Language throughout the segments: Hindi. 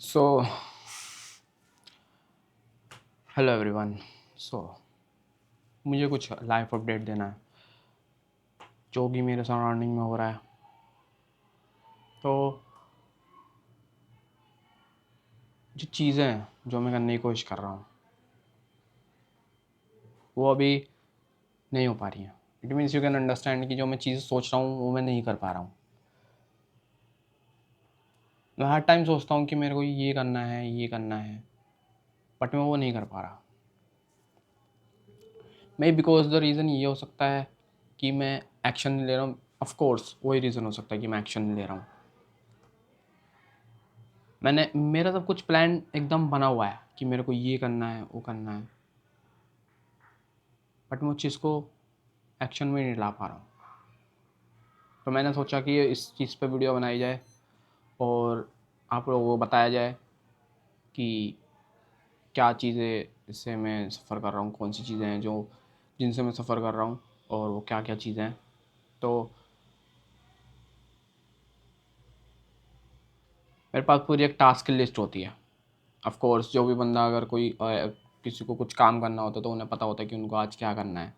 So hello everyone. सो मुझे कुछ लाइफ अपडेट देना है जो कि मेरे सराउंडिंग में हो रहा है। तो जो चीज़ें हैं जो मैं करने की कोशिश कर रहा हूँ वो अभी नहीं हो पा रही हैं। It means you can understand कि जो मैं चीज़ें सोच रहा हूँ वो मैं नहीं कर पा रहा हूँ। मैं हर टाइम सोचता हूँ कि मेरे को ये करना है ये करना है, बट मैं वो नहीं कर पा रहा। मे बिकॉज द रीज़न ये हो सकता है कि मैं एक्शन नहीं ले रहा हूँ। ऑफ कोर्स वही रीज़न हो सकता है कि मैं एक्शन नहीं ले रहा हूँ। मेरा सब कुछ प्लान एकदम बना हुआ है कि मेरे को ये करना है वो करना है, बट मैं उस चीज़ को एक्शन में नहीं ला पा रहा हूँ। तो मैंने सोचा कि इस चीज़ पे वीडियो बनाई जाए और आप लोगों को बताया जाए कि क्या चीज़ें इससे मैं सफ़र कर रहा हूँ, कौन सी चीज़ें हैं जो जिनसे मैं सफ़र कर रहा हूँ और वो क्या क्या चीज़ें हैं। तो मेरे पास पूरी एक टास्क की लिस्ट होती है। ऑफ कोर्स जो भी बंदा अगर कोई किसी को कुछ काम करना होता है तो उन्हें पता होता है कि उनको आज क्या करना है।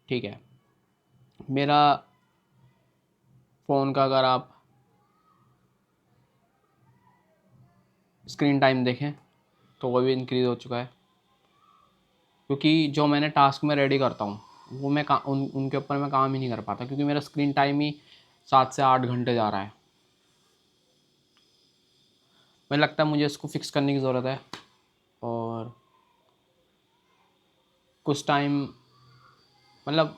ठीक है, मेरा फ़ोन का अगर आप स्क्रीन टाइम देखें तो वो भी इंक्रीज़ हो चुका है, क्योंकि जो मैंने टास्क में रेडी करता हूँ वो मैं उनके ऊपर मैं काम ही नहीं कर पाता, क्योंकि मेरा स्क्रीन टाइम ही 7 से 8 घंटे जा रहा है। मुझे लगता है मुझे इसको फिक्स करने की ज़रूरत है और कुछ टाइम मतलब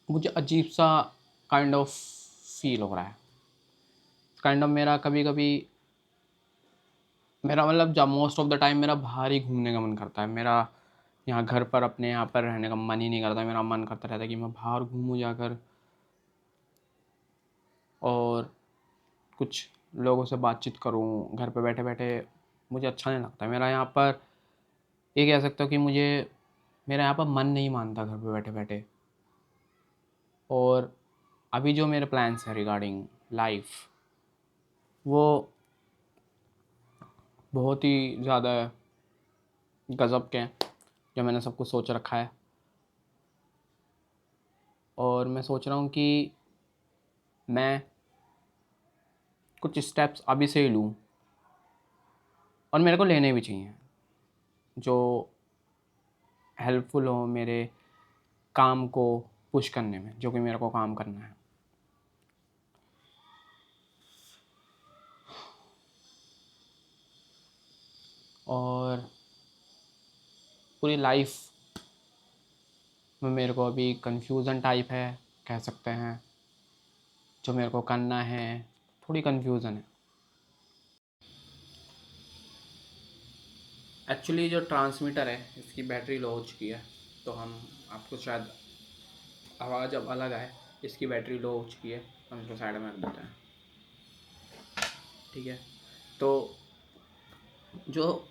मुझे अजीब सा काइंड ऑफ फील हो रहा है। काइंड ऑफ मेरा कभी कभी मेरा मतलब जब मोस्ट ऑफ द टाइम मेरा बाहर ही घूमने का मन करता है। मेरा यहाँ घर पर अपने यहाँ पर रहने का मन ही नहीं करता। मेरा मन करता रहता है कि मैं बाहर घूमूँ जाकर और कुछ लोगों से बातचीत करूँ। घर पे बैठे बैठे मुझे अच्छा नहीं लगता। मेरा यहाँ पर ये कह सकता हूँ कि मुझे मेरा यहाँ पर मन नहीं मानता घर पे बैठे बैठे। और अभी जो मेरे प्लान्स हैं रिगार्डिंग लाइफ वो बहुत ही ज़्यादा गज़ब के हैं, जो मैंने सब कुछ सोच रखा है। और मैं सोच रहा हूँ कि मैं कुछ स्टेप्स अभी से ही लूँ और मेरे को लेने भी चाहिए जो हेल्पफुल हो मेरे काम को पुश करने में, जो कि मेरे को काम करना है। और पूरी लाइफ में मेरे को अभी कन्फ्यूज़न टाइप है, कह सकते हैं। जो मेरे को करना है थोड़ी कन्फ्यूज़न है। एक्चुअली जो ट्रांसमीटर है इसकी बैटरी लो हो चुकी है, तो हम आपको शायद आवाज़ अब अलग आए। इसकी बैटरी लो हो चुकी है, हम इसको साइड में रख देते हैं। ठीक है, तो जो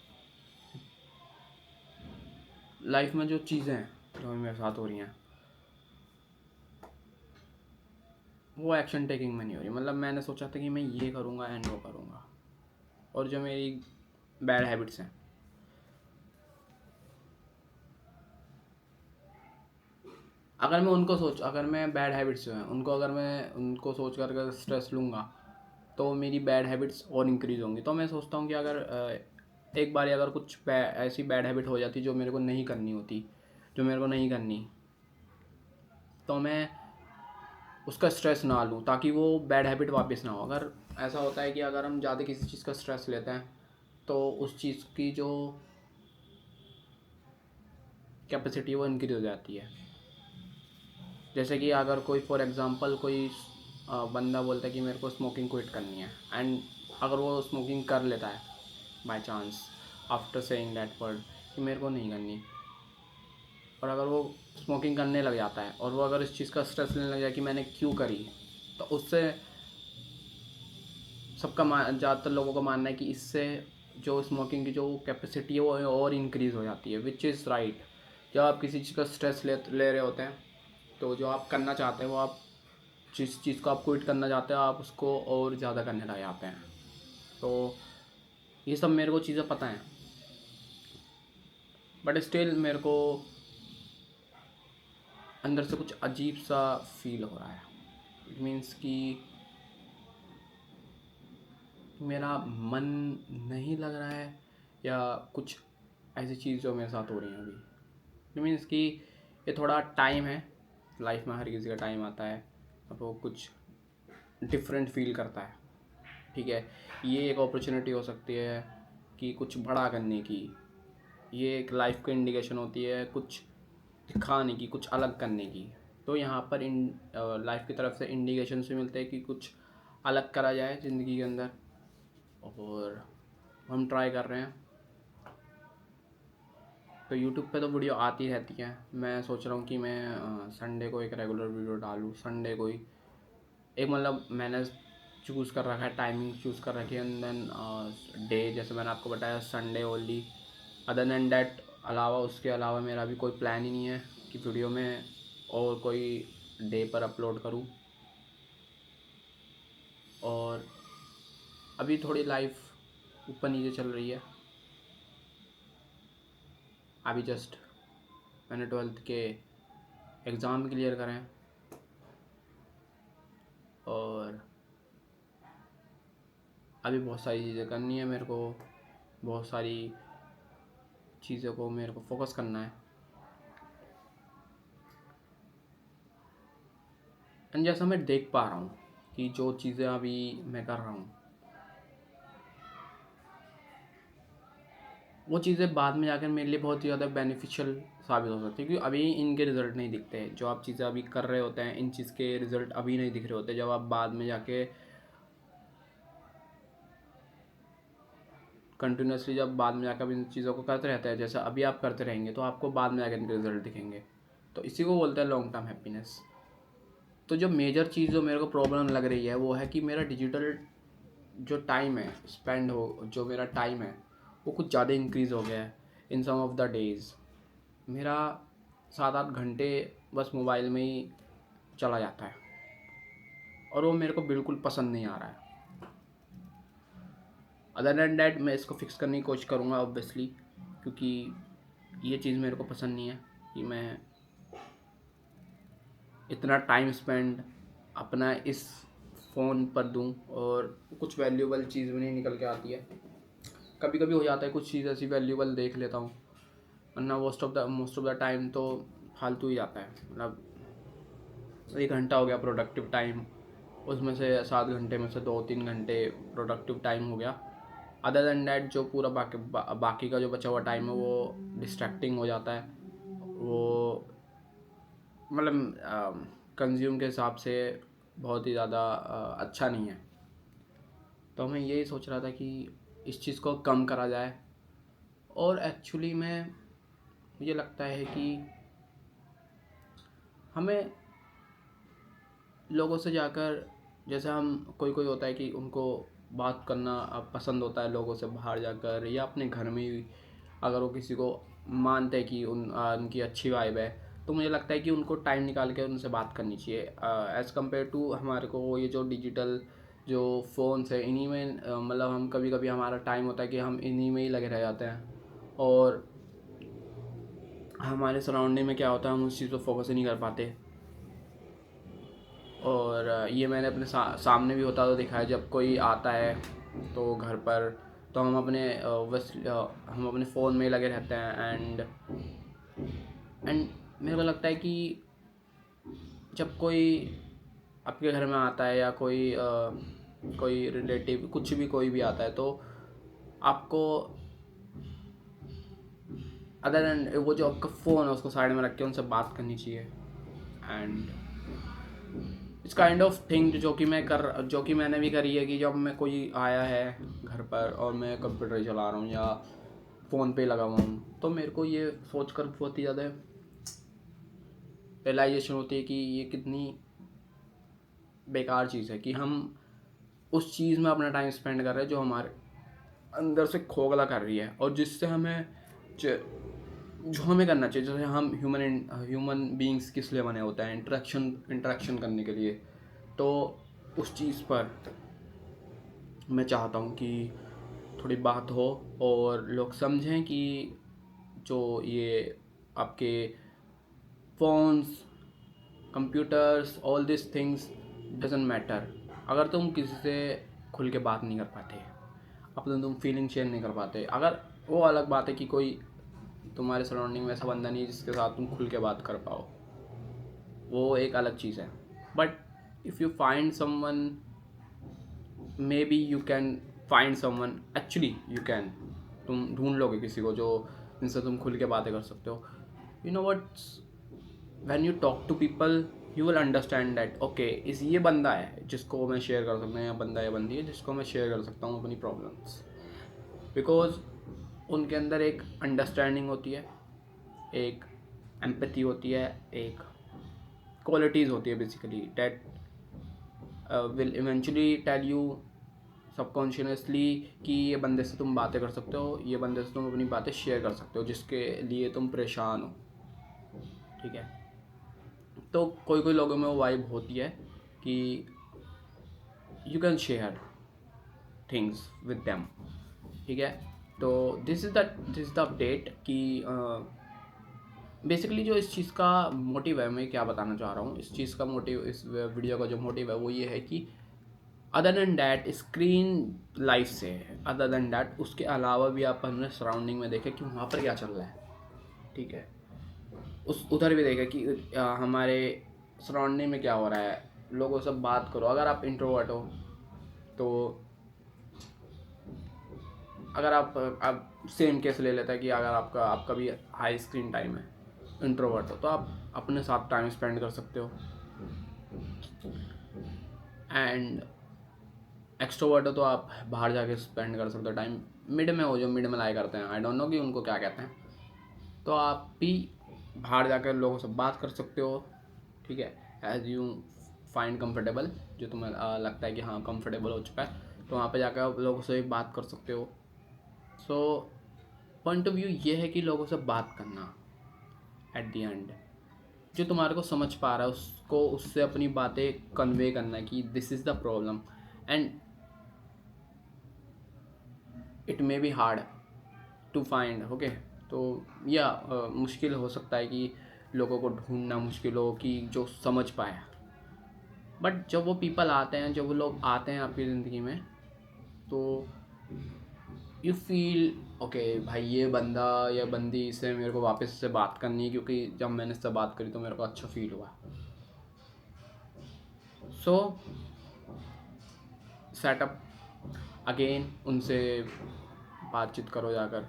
लाइफ में जो चीज़ें हैं जो मेरे साथ हो रही हैं वो एक्शन टेकिंग में नहीं हो रही। मतलब मैंने सोचा था कि मैं ये करूँगा एंड वो करूँगा, और जो मेरी बैड हैबिट्स हैं अगर मैं बैड हैबिट्स जो हैं उनको अगर मैं उनको सोच कर स्ट्रेस लूँगा तो मेरी बैड हैबिट्स और इंक्रीज़ होंगी। तो मैं सोचता हूँ कि अगर एक बार अगर कुछ ऐसी बैड हैबिट हो जाती जो मेरे को नहीं करनी होती, जो मेरे को नहीं करनी, तो मैं उसका स्ट्रेस ना लूँ ताकि वो बैड हैबिट वापस ना हो। अगर ऐसा होता है कि अगर हम ज़्यादा किसी चीज़ का स्ट्रेस लेते हैं तो उस चीज़ की जो कैपेसिटी वो इनक्रीज हो जाती है। जैसे कि अगर कोई फॉर एग्ज़ाम्पल कोई बंदा बोलता है कि मेरे को स्मोकिंग क्विट करनी है, एंड अगर वो स्मोकिंग कर लेता है by chance after saying that word कि मेरे को नहीं करनी, और अगर वो स्मोकिंग करने लग जाता है और वो अगर इस चीज़ का स्ट्रेस लेने लग जाए कि मैंने क्यों करी, तो उससे ज़्यादातर लोगों का मानना है कि इससे जो स्मोकिंग की जो कैपेसिटी है वो और इंक्रीज़ हो जाती है, विच इज़ राइट। जब आप किसी चीज़ का स्ट्रेस ले रहे होते हैं तो जो आप करना चाहते हैं वो आप जिस चीज़ को आप क्विट करना चाहते हो आप उसको और ज़्यादा करने लग जाते हैं। तो ये सब मेरे को चीज़ें पता हैं, बट स्टिल मेरे को अंदर से कुछ अजीब सा फील हो रहा है। इट मीन्स कि मेरा मन नहीं लग रहा है या कुछ ऐसी चीज़ जो मेरे साथ हो रही हैं अभी। इट मीन्स कि ये थोड़ा टाइम है, लाइफ में हर किसी का टाइम आता है, अब वो कुछ डिफरेंट फील करता है। ठीक है, ये एक अपॉर्चुनिटी हो सकती है कि कुछ बड़ा करने की, ये एक लाइफ की इंडिकेशन होती है कुछ दिखाने की, कुछ अलग करने की। तो यहाँ पर इन लाइफ की तरफ से इंडिकेशन से मिलते हैं कि कुछ अलग करा जाए ज़िंदगी के अंदर, और हम ट्राई कर रहे हैं। तो यूट्यूब पे तो वीडियो आती रहती है। मैं सोच रहा हूँ कि मैं संडे को एक रेगुलर वीडियो डालूँ, संडे को ही एक, मतलब मैंने चूज़ कर रखा है, टाइमिंग चूज़ कर रखी है, एंड देन डे जैसे मैंने आपको बताया Sunday only. Other than that अलावा, उसके अलावा मेरा भी कोई प्लान ही नहीं है कि वीडियो में और कोई डे पर अपलोड करूं। और अभी थोड़ी लाइफ ऊपर नीचे चल रही है। अभी जस्ट मैंने 12th के एग्ज़ाम क्लियर करें हैं, और अभी बहुत सारी चीज़ें करनी है मेरे को, बहुत सारी चीज़ों को मेरे को फोकस करना है। एंड जैसा मैं देख पा रहा हूँ कि जो चीज़ें अभी मैं कर रहा हूँ वो चीज़ें बाद में जाकर मेरे लिए बहुत ही ज़्यादा बेनिफिशियल साबित हो सकती है, क्योंकि अभी इनके रिज़ल्ट नहीं दिखते। जो आप चीज़ें अभी कर रहे होते हैं, इन चीज़ के रिज़ल्ट अभी नहीं दिख रहे होते। जब आप बाद में जाके कंटिन्यूसली, जब बाद में जाकर इन चीज़ों को करते रहते हैं, जैसे अभी आप करते रहेंगे, तो आपको बाद में जाकर इनके रिज़ल्ट दिखेंगे। तो इसी को बोलते हैं लॉन्ग टर्म हैप्पीनेस। तो जो मेजर चीज़ जो मेरे को प्रॉब्लम लग रही है वो है कि मेरा डिजिटल जो टाइम है स्पेंड हो, जो मेरा टाइम है वो कुछ ज़्यादा इंक्रीज़ हो गया है इन सम ऑफ द डेज़। मेरा 7-8 घंटे बस मोबाइल में ही चला जाता है, और वो मेरे को बिल्कुल पसंद नहीं आ रहा है। अदर दैन डैट मैं इसको फिक्स करने की कोशिश करूँगा ऑब्वियसली, क्योंकि ये चीज़ मेरे को पसंद नहीं है कि मैं इतना टाइम स्पेंड अपना इस फ़ोन पर दूं और कुछ वैल्यूबल चीज़ भी नहीं निकल के आती है। कभी कभी हो जाता है कुछ चीज़ ऐसी वैल्यूबल देख लेता हूँ, वरना मोस्ट ऑफ द टाइम तो फालतू ही जाता है। मतलब 1 घंटा हो गया प्रोडक्टिव टाइम, उसमें से 7 घंटे में से 2-3 घंटे प्रोडक्टिव टाइम हो गया। अदर दैन डैट जो पूरा बाकी का जो बचा हुआ टाइम है वो डिस्ट्रैक्टिंग हो जाता है। वो मतलब कंज्यूम के हिसाब से बहुत ही ज़्यादा अच्छा नहीं है। तो मैं यही सोच रहा था कि इस चीज़ को कम करा जाए। और एक्चुअली में मुझे लगता है कि हमें लोगों से जाकर, जैसे हम कोई कोई होता है कि उनको बात करना पसंद होता है लोगों से बाहर जाकर, या अपने घर में ही अगर वो किसी को मानते हैं कि उनकी अच्छी वाइब है, तो मुझे लगता है कि उनको टाइम निकाल के उनसे बात करनी चाहिए, एज़ कम्पेयर टू हमारे को ये जो डिजिटल जो फ़ोन्स है इन्हीं में मतलब हम कभी कभी हमारा टाइम होता है कि हम इन्हीं में ही लगे रह जाते हैं, और हमारे सराउंडिंग में क्या होता है हम उस चीज़ पर फोकस ही नहीं कर पाते। और ये मैंने अपने सामने भी होता तो देखा है, जब कोई आता है तो घर पर, तो हम अपने बस हम अपने फ़ोन में ही लगे रहते हैं। एंड मेरे को लगता है कि जब कोई आपके घर में आता है, या कोई रिलेटिव कुछ भी कोई भी आता है, तो आपको अदर देन वो जो आपका फ़ोन है उसको साइड में रख के उनसे बात करनी चाहिए। एंड इस काइंड ऑफ थिंग जो कि मैंने भी करी है, कि जब मैं कोई आया है घर पर और मैं कंप्यूटर चला रहा हूँ या फ़ोन पे लगा हुआ हूँ, तो मेरे को ये सोच कर बहुत ही ज़्यादा रियलाइजेशन होती है कि ये कितनी बेकार चीज़ है कि हम उस चीज़ में अपना टाइम स्पेंड कर रहे हैं जो हमारे अंदर से खोखला कर रही है, और जिससे हमें जो हमें करना चाहिए। जैसे हम ह्यूमन बीइंग्स किस लिए बने होते हैं, इंटरेक्शन करने के लिए। तो उस चीज़ पर मैं चाहता हूँ कि थोड़ी बात हो और लोग समझें कि जो ये आपके phones, computers, all this things doesn't matter. अगर तुम किसी से खुल के बात नहीं कर पाते, अपने तुम फीलिंग शेयर नहीं कर पाते, अगर वो अलग बात है कि कोई तुम्हारे सराउंडिंग में ऐसा बंदा नहीं है जिसके साथ तुम खुल के बात कर पाओ, वो एक अलग चीज़ है। But if you find someone, may be you can find someone, actually you can, तुम ढूंढ लोगे किसी को जो जिनसे तुम खुल के बातें कर सकते हो। You know what's, when you talk to people you will understand that okay इस ये बंदा है जिसको मैं शेयर कर सकता हूँ, या बंदा या बंदी है जिसको मैं शेयर कर सकता हूँ अपनी प्रॉब्लम्स, बिकॉज उनके अंदर एक अंडरस्टैंडिंग होती है, एक एम्पैथी होती है, एक क्वालिटीज़ होती है basically that will eventually tell you subconsciously कि ये बंदे से तुम बातें कर सकते हो, ये बंदे से तुम अपनी बातें शेयर कर सकते हो जिसके लिए तुम परेशान हो। ठीक है, तो कोई कोई लोगों में वो वाइब होती है कि you can share things with them. ठीक है, तो दिस इज़ द अपडेट कि बेसिकली जो इस चीज़ का मोटिव है, मैं क्या बताना चाह रहा हूँ, इस चीज़ का मोटिव, इस वीडियो का जो मोटिव है वो ये है कि other than that screen life से, अदर देन डैट उसके अलावा भी आप अपने सराउंडिंग में देखें कि वहाँ पर क्या चल रहा है। ठीक है, उस उधर भी देखें कि हमारे सराउंडिंग में क्या हो रहा है, लोगों से बात करो। अगर आप इंट्रोवर्ट हो तो अगर आप सेम केस ले लेते हैं कि अगर आपका भी हाई स्क्रीन टाइम है, इंट्रोवर्ट हो, तो आप अपने साथ टाइम स्पेंड कर सकते हो। एंड एक्सट्रोवर्ट हो तो आप बाहर जाके स्पेंड कर सकते हो टाइम। मिड में हो जो मिड में लाई करते हैं, आई डोंट नो कि उनको क्या कहते हैं, तो आप भी बाहर जाकर लोगों से बात कर सकते हो। ठीक है, एज यू फाइंड कंफर्टेबल, जो तुम्हें लगता है कि हाँ कंफर्टेबल हो चुका है, तो वहाँ पे जाकर आप लोगों से बात कर सकते हो। सो पॉइंट ऑफ व्यू ये है कि लोगों से बात करना, एट द एंड जो तुम्हारे को समझ पा रहा है उसको, उससे अपनी बातें कन्वे करना कि this is the problem and it may be hard to find. Okay, तो या मुश्किल हो सकता है कि लोगों को ढूंढना मुश्किल हो कि जो समझ पाए, बट जब वो पीपल आते हैं, जब वो लोग आते हैं आपकी ज़िंदगी में, तो यू फील ओके भाई ये बंदा या बंदी से मेरे को वापस से बात करनी है, क्योंकि जब मैंने इससे बात करी तो मेरे को अच्छा फील हुआ। सो सेटअप अगेन, उनसे बातचीत करो जाकर।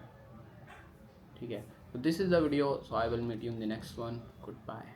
ठीक है, तो this is the video, so I will meet you in the next one. Good bye.